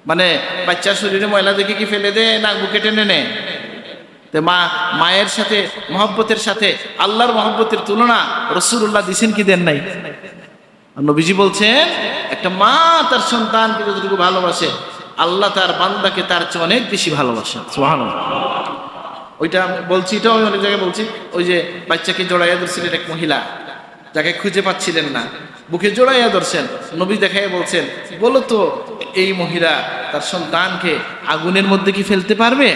মানে বাচ্চার শরীরে ময়লা দেখে কি ফেলে দেয় না বুকে টেনে নেয়? তো মায়ের সাথে মহব্বতের সাথে আল্লাহর মহব্বতের তুলনা রাসূলুল্লাহ দিছেন কি দেন নাই? নবীজি বলছেন, একটা মা তার সন্তানকে যতটুকু ভালোবাসে, আল্লাহ তার বান্দাকে তার চেয়ে অনেক বেশি ভালোবাসেন। সুবহানাল্লাহ। ওইটা আমি বলছি, এটাও আমি অনেক জায়গায় বলছি। ওই যে বাচ্চাকে জড়াইয়া ধরছিলেন এক মহিলা, যাকে খুঁজে পাচ্ছিলেন না, বুকে জড়াইয়া ধরছেন, নবী দেখাই বলছেন, বলো তো এই মহিলা তার সন্তানকে আগুনের মধ্যে কি ফেলতে পারবে?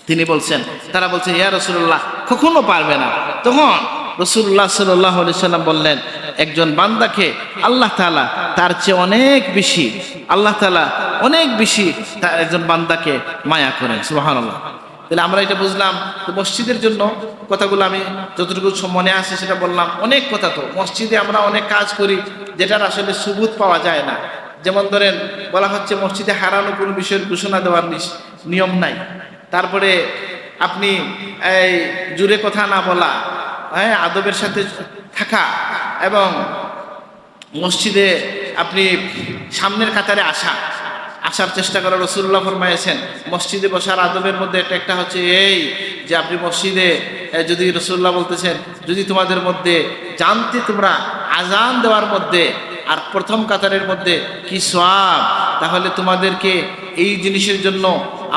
তিনি বলছেন, তারা বলছেন ইয়া রাসূলুল্লাহ কখনো পারবে না। তখন রাসূলুল্লাহ সাল্লাল্লাহু আলাইহি সাল্লাম বললেন, একজন বান্দাকে আল্লাহ তাআলা তার চেয়ে অনেক বেশি, আল্লাহ তাআলা অনেক বেশি তার একজন বান্দাকে মায়া করেন। সুবহানাল্লাহ। তাহলে আমরা এটা বুঝলাম, তো মসজিদের জন্য কথাগুলো আমি যতটুকু মনে আসে সেটা বললাম। অনেক কথা, তো মসজিদে আমরা অনেক কাজ করি যেটার আসলে সুবুত পাওয়া যায় না। যেমন ধরেন বলা হচ্ছে মসজিদে হারানো কোনো বিষয়ের ঘোষণা দেওয়ার নিয়ম নাই। তারপরে আপনি এই জুড়ে কথা না বলা, হ্যাঁ, আদবের সাথে থাকা, এবং মসজিদে আপনি সামনের কাতারে আসার চেষ্টা করা। রাসূলুল্লাহ ফরমায়েছেন মসজিদে বসার আদবের মধ্যে একটা হচ্ছে এই যে আপনি মসজিদে যদি, রাসূলুল্লাহ বলতেছেন, যদি তোমাদের মধ্যে জানতে তোমরা আজান দেওয়ার মধ্যে আর প্রথম কাতারের মধ্যে কি সওয়াব, তাহলে তোমাদেরকে এই জিনিসের জন্য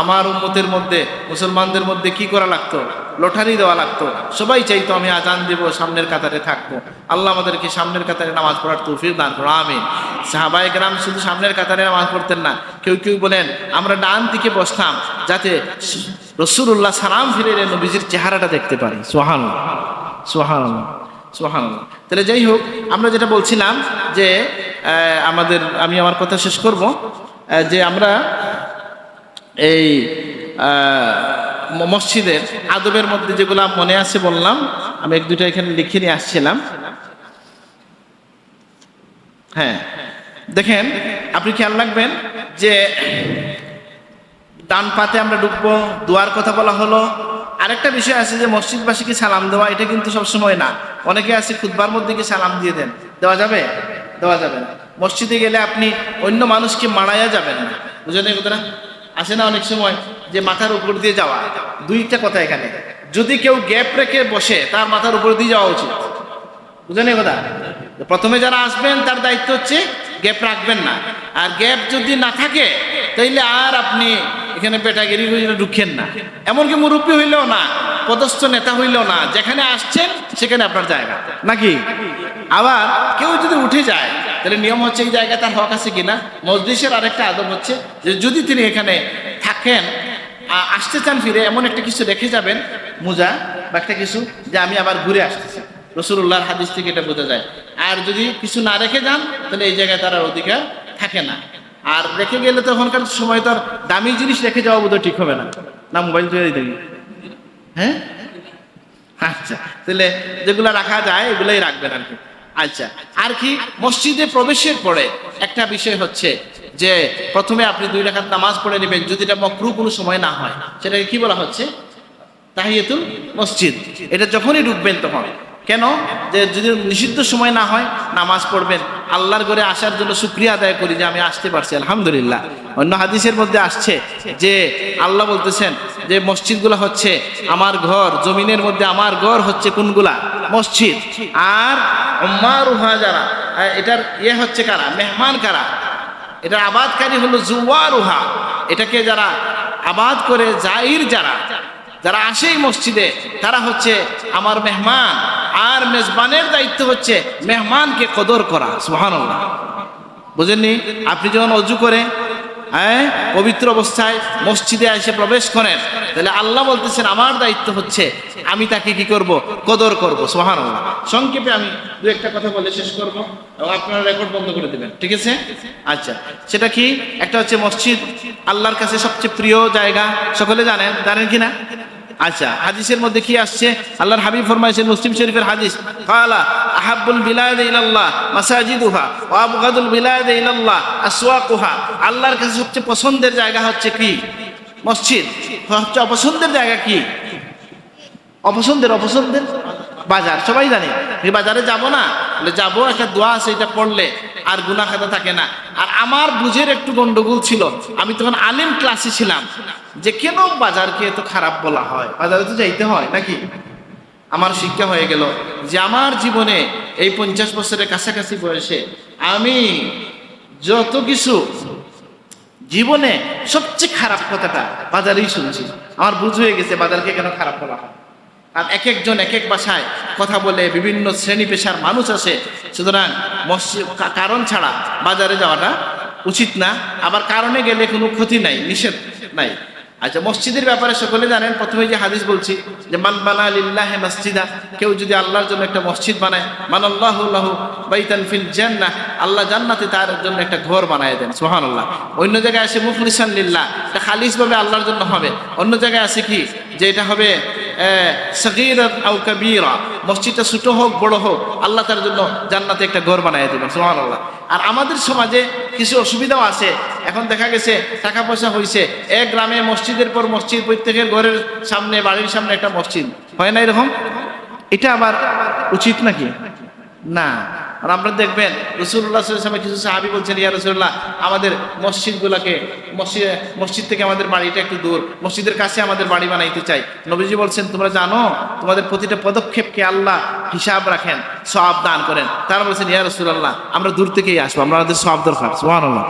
আমার উম্মতের মধ্যে, মুসলমানদের মধ্যে কি করা লাগতো? লটারি দেওয়া লাগতো। সবাই চাইতো আমি আজান দেব, সামনের কাতারে থাকবো। আল্লাহ আমাদেরকে সামনের কাতারে নামাজ পড়ার তৌফিক দান করো, আমিন। সাহাবায়ে কেরাম শুধু সামনের কাতারে নামাজ পড়তেন না, কেউ কেউ বলেন আমরা ডান দিকে বসতাম যাতে রাসূলুল্লাহ সালাম ফিরে এলে নবীজির চেহারাটা দেখতে পারি। সুবহানাল্লাহ, সুবহানাল্লাহ, সুবহানাল্লাহ। তাহলে যাই হোক, আমরা যেটা বলছিলাম যে আমি আমার কথা শেষ করব, যে আমরা এই মসজিদের আদবের মধ্যে যেগুলো মনে আছে বললাম, আমি এক দুটো এখানে লিখে নিয়ে আসছিলাম। হ্যাঁ, দেখেন, আপনি খেয়াল রাখবেন যে ডান পাতে আমরা ঢুকবো, দোয়ার কথা বলা হলো। আরেকটা বিষয় আছে যে মসজিদবাসীকে সালাম দেওয়া, এটা কিন্তু সবসময় না। অনেকে আছে খুতবার মধ্যে কি সালাম দিয়ে দেন, দেওয়া যাবে? দেওয়া যাবে না। মসজিদে গেলে আপনি অন্য মানুষকে মারাইয়া যাবেন না, বুঝলেন এই কথাটা? আসে না অনেক সময় যে মাথার উপর দিয়ে যাওয়া। দুইটা কথা এখানে, যদি কেউ গ্যাপ রেখে বসে তার মাথার উপর দিয়ে যাওয়া উচিত, বুঝলেন এই কথা? প্রথমে যারা আসবেন তার দায়িত্ব হচ্ছে গ্যাপ রাখবেন না, আর গ্যাপ যদি না থাকে তাইলে আর আপনি এখানে পেটাগিরি হইলে ঢুকেন না। এমনকি মুরব্বী হইলেও না, পদস্থ নেতা হইলেও না, যেখানে আসছেন সেখানে আপনার জায়গা নাকি। আবার কেউ যদি উঠে যায় তাহলে নিয়ম হচ্ছে এই জায়গায় তার হক আছে কিনা। মজলিসের আরেকটা আদব হচ্ছে যে যদি তিনি এখানে থাকেন, আসতে চান ফিরে, এমন একটা কিছু রেখে যাবেন, মোজা বা একটা কিছু, যে আমি আবার ঘুরে আসতেছি। রাসূলুল্লাহর হাদিস থেকে এটা বোঝা যায়। আর যদি কিছু না রেখে যান তাহলে এই জায়গায় তার অধিকার থাকে না। আর রেখে গেলে তখনকার সময় তো আর দামি জিনিস রেখে যাওয়া বোধহয় ঠিক হবে না, না মোবাইল তৈরি দেখি। হ্যাঁ, আচ্ছা, তাহলে যেগুলো রাখা যায় এগুলোই রাখবেন আর কি। আচ্ছা, আর কি মসজিদে প্রবেশের পরে একটা বিষয় হচ্ছে যে প্রথমে আপনি 2 রাকাত নামাজ পড়ে নেবেন, যদি এটা মাকরুহ কোনো সময় না হয়। সেটাকে কি বলা হচ্ছে? তাহিয়াতুল মসজিদ। এটা যখনই ঢুকবেন তখন। কেন? যে যদি নিষিদ্ধ সময় না হয় নামাজ পড়বেন। আল্লাহর ঘরে আসার জন্য শুকরিয়া আদায় করি যে আমি আসতে পারছি, আলহামদুলিল্লাহ। অন্য হাদিসের মধ্যে আসছে যে আল্লাহ বলতেছেন যে মসজিদগুলো হচ্ছে আমার ঘর, জমিনের মধ্যে আমার ঘর হচ্ছে কোনগুলা? মসজিদ। আর উম্মারুহা, যারা এটার হচ্ছে কারা? মেহমান কারা? এটা আবাদকারী হলো জুওয়ারুহা। এটাকে যারা আবাদ করে, জাইর যারা আসে এই মসজিদে, তারা হচ্ছে আমার মেহমান। আর মেজবানের দায়িত্ব হচ্ছে মেহমানকে কদর করা। সুবহানাল্লাহ, বুঝেননি? আপনি যখন অজু করে পবিত্র অবস্থায় মসজিদে এসে প্রবেশ করেন, তাহলে আল্লাহ বলতেছেন আমার দায়িত্ব হচ্ছে আমি তাকে কি করব? কদর করব। সুবহানাল্লাহ। সংক্ষেপে আমি 2-1টা কথা বলে শেষ করব এবং আপনারা রেকর্ড বন্ধ করে দেবেন, ঠিক আছে? আচ্ছা, সেটা কি? একটা হচ্ছে মসজিদ আল্লাহর কাছে সবচেয়ে প্রিয় জায়গা, সকলে জানেন কি না? আচ্ছা, হাদিসের মধ্যে কি আসছে? আল্লাহর হাবিব ফরমাইছেন, মুসলিম শরীফের হাদিস, ক্বালা আহাব্বুল বিলাদি ইলাল্লাহ মাসাজিদুহা ওয়া আবগাদুল বিলাদি ইলাল্লাহ আসওয়াকুহা। আল্লাহর কাছে সবচেয়ে পছন্দের জায়গা হচ্ছে কি? মসজিদ। সবচেয়ে অপছন্দের জায়গা কি? অপছন্দের বাজার। সবাই জানে এই বাজারে যাব না, বলে যাবো, একটা দোয়া আছে, এটা পড়লে আর গুনাহ খাতা থাকে না। আর আমার বুঝের একটু গন্ডগোল ছিল, আমি তখন আলিম ক্লাসে ছিলাম, যে কেন বাজারকে এত খারাপ বলা হয়, বাজারে তো যাইতে হয় নাকি। আমার শিক্ষা হয়ে গেল যে আমার জীবনে এই 50 বছরের কাছাকাছি বয়সে আমি যত কিছু জীবনে সবচেয়ে খারাপ কথাটা বাজারেই শুনছি। আমার বুঝ হয়ে গেছে বাজারকে কেন খারাপ বলা হয়। আর এক একজন এক এক ভাষায় কথা বলে, বিভিন্ন শ্রেণী পেশার মানুষ আসে। সুতরাং মসজিদ কারণ ছাড়া বাজারে যাওয়াটা উচিত না, আবার কারণে গেলে কোনো ক্ষতি নাই, নিষেধ নাই। আচ্ছা, মসজিদের ব্যাপারে সকলে জানেন, প্রথমে যে হাদিস বলছি যে মান বানা লিল্লাহি মসজিদা, কেউ যদি আল্লাহর জন্য একটা মসজিদ বানায়, মানাল্লাহু লাহু বাইতান ফিল জান্নাহ, আল্লাহ জান্নাতে তার জন্য একটা ঘর বানায় দেন। সুবহানাল্লাহ। অন্য জায়গায় আছে মুখলিসান লিল্লাহ, এটা খালিসভাবে আল্লাহর জন্য হবে। অন্য জায়গায় আছে কি যে এটা হবে সগীরান আও কাবীরা, মসজিদটা ছোট হোক বড় হোক, আল্লাহ তার জন্য জান্নাতে একটা ঘর বানায় দেবেন। সুবহানাল্লাহ। আর আমাদের সমাজে কিছু অসুবিধাও আছে। এখন দেখা গেছে টাকা পয়সা হয়েছে, এক গ্রামে মসজিদের পর মসজিদ, প্রত্যেকের ঘরের সামনে, বাড়ির সামনে একটা মসজিদ হয় না এরকম? এটা আবার উচিত নাকি? না। আর আমরা দেখবেন রাসূলুল্লাহ সাল্লাল্লাহু আলাইহি ওয়াসাল্লাম কিছু সাহাবী বলছেন, ইয়া রাসূলুল্লাহ, আমাদের মসজিদগুলোকে, মসজিদ থেকে আমাদের বাড়িটা একটু দূর, মসজিদের কাছে আমাদের বাড়ি বানাইতে চাই। নবীজি বলছেন, তোমরা জানো তোমাদের প্রতিটা পদক্ষেপকে আল্লাহ হিসাব রাখেন, সওয়াব দান করেন। তারা বলছেন, ইয়া রাসূলুল্লাহ, আমরা দূর থেকেই আসবো, আমাদের সওয়াব দরকার। সুবহানাল্লাহ।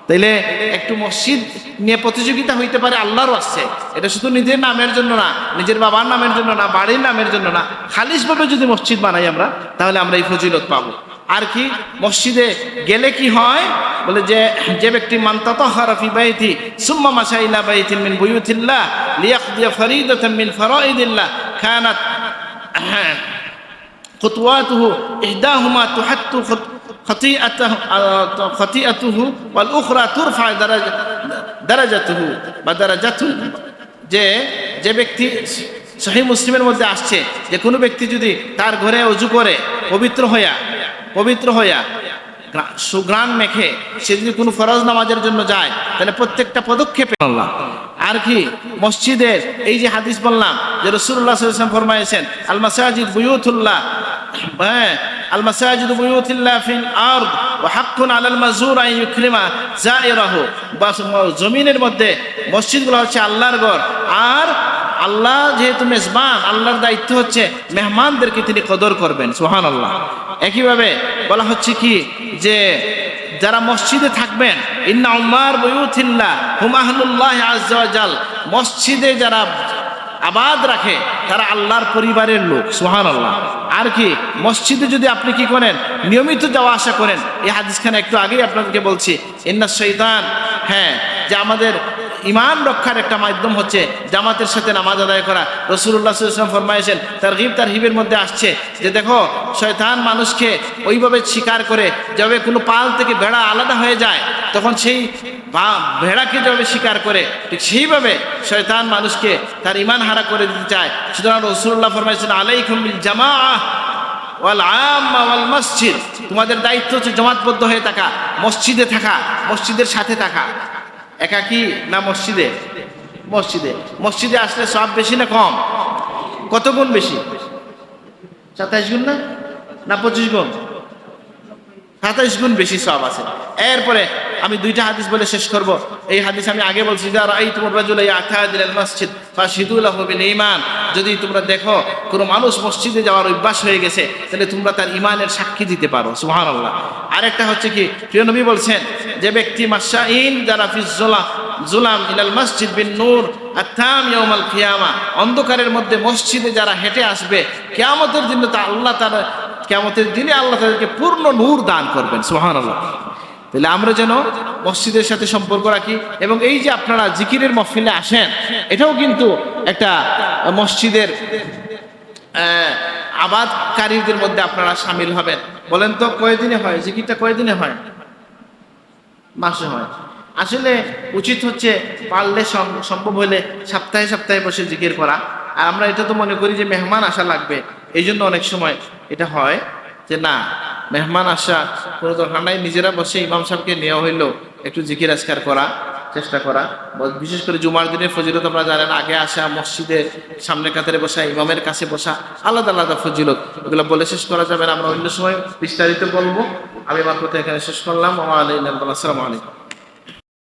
তাইলে একটু মসজিদ নিয়ে প্রতিযোগিতা হইতে পারে আল্লাহর ওয়াস্তে, এটা শুধু নিজের নামের জন্য না, নিজের বাবার নামের জন্য না, বাড়ির নামের জন্য না, খালিসভাবে যদি মসজিদ বানাই আমরা, তাহলে আমরা এই ফজিলত পাবো। আর কি মসজিদে গেলে কি হয় বলে, যে ব্যক্তি মান তাতাহহারা ফি বাইতি সুম্মা মাশা ইলা বাইতিন মিন বুয়ুতিল্লাহ লিয়াকদিয়া ফরিদাতান মিন ফরাইদিল্লাহ কানাত খুতওয়াতুহু ইহদাহুমা তুহাত্তু খতিআতুহু ওয়াল উখরা তুরফা দারাজাতুহু বা দারাজাতুহু। যে ব্যক্তি, সহিহ মুসলিমের মধ্যে আসছে যে কোনো ব্যক্তি যদি তার ঘরে ওযু করে পবিত্র হইয়া সুঘ্রাণ মেখে সে যদি কোনো ফরজ নামাজের জন্য যায়, তাহলে প্রত্যেকটা পদক্ষেপে আল্লাহ। আর কি মসজিদের এই যে হাদিস বললাম যে রাসূলুল্লাহ সাল্লাল্লাহু আলাইহি ওয়াসাল্লাম ফরমায়েছেন, আল মাসাজিদ বুয়ুতুল্লাহ, আল মাসাজিদ বুয়ুতুল্লাহ ফিল আরদ ওয়া হাক্কুন আলাল মাজুর আন ইউকরিমা জাইরাহু, জমিনের মধ্যে মসজিদগুলো হচ্ছে আল্লাহর ঘর। আর আল্লাহ যেহেতু মেজবান, আল্লাহর দায়িত্ব হচ্ছে মেহমানদেরকে তিনি কদর করবেন। সুবহানাল্লাহ। একইভাবে বলা হচ্ছে কি যে যারা মসজিদে থাকবেন, ইন্না উম্মার বুয়ুতিল্লাহ হুম আহলুল্লাহ আযজা ওয়া জাল, মসজিদে যারা আবাদ রাখে তারা আল্লাহর পরিবারের লোক। সুবহানাল্লাহ। আর কি মসজিদে যদি আপনি কি করেন, নিয়মিত যাওয়া আসা করেন, এই হাদিসখানে একটু আগেই আপনাদেরকে বলছি, ইন্না শাইতান, যে আমাদের ইমান রক্ষার একটা মাধ্যম হচ্ছে জামাতের সাথে নামাজ আদায় করা। রাসূলুল্লাহ সাল্লাল্লাহু আলাইহি ওয়াসাল্লাম ফরমায়েছেন, তারগীব তারহিবের মধ্যে আসছে যে দেখো শয়তান মানুষকে ওইভাবে শিকার করে, যবে কোনো পাল থেকে ভেড়া আলাদা হয়ে যায়, তখন সেই ভেড়াকে যেভাবে শিকার করে, ঠিক সেইভাবে শয়তান মানুষকে তার ইমান হারা করে দিতে চায়। সুতরাং রাসূলুল্লাহ ফরমায়েছেন, আলাইকুম বিল জামাআহ ওয়াল আম্মা ওয়াল মসজিদ, তোমাদের দায়িত্ব হচ্ছে জমাতবদ্ধ হয়ে থাকা, মসজিদে থাকা, মসজিদের সাথে থাকা। একাকি না মসজিদে? মসজিদে আসলে সব বেশি না কম? কত গুণ বেশি? 27 গুণ না 25 গুণ? 27 গুণ বেশি সব আছে। এরপরে আমি দুইটা হাদিস বলে শেষ করব। এই হাদিস আমি আগে বলছি, যারা রাআইতুমুর রাজুলা ইয়াতাদিল আল মসজিদ ফাশহিদু লাহু বিল ঈমান, যদি তোমরা দেখো কোনো মানুষ মসজিদে যাওয়ার অভ্যাস হয়ে গেছে, তাহলে তোমরা তার ঈমানের সাক্ষী দিতে পারো। সুবহানাল্লাহ। আরেকটা হচ্ছে কি, প্রিয় নবী বলছেন, যে ব্যক্তি মাশাইন যারা ফিজ জুলাম ইলাল মসজিদ বিন নূর আতাম ইয়াউমাল কিয়ামা, অন্ধকারের মধ্যে মসজিদে যারা হেঁটে আসবে, কিয়ামতের দিনে কিয়ামতের দিনে আল্লাহ তাদেরকে পূর্ণ নূর দান করবেন। সুবহানাল্লাহ। তাহলে আমরা যেন মসজিদের সাথে সম্পর্ক রাখি, এবং এই যে আপনারা জিকিরের মহফিলে আসেন, এটাও কিন্তু একটা মসজিদের আবাদকারীদের মধ্যে আপনারা শামিল হবেন। বলেন তো কয়দিনে হয় জিকিরটা? কয়দিনে হয়? মাসে হয়। আসলে উচিত হচ্ছে পারলে সম্ভব হলে সপ্তাহে সপ্তাহে বসে জিকির করা। আর আমরা এটা তো মনে করি যে মেহমান আসা লাগবে, এই জন্য অনেক সময় এটা হয় যে না, মেহমান আসা কোনো দরকার নাই, নিজেরা বসে ইমাম সাহেবকে নেওয়া হইলো একটু জিকির আজকার করা, চেষ্টা করা। বিশেষ করে জুমার দিনের ফজিলত আপনারা জানেন, আগে আসা, মসজিদের সামনে কাতারে বসা, ইমামের কাছে বসা, আলাদা আলাদা ফজিলত, এগুলো বলে শেষ করা যাবে না। আমরা অন্য সময় বিস্তারিত বলবো। আমি আমার কথা এখানে শেষ করলাম। আসসালামু আলাইকুম।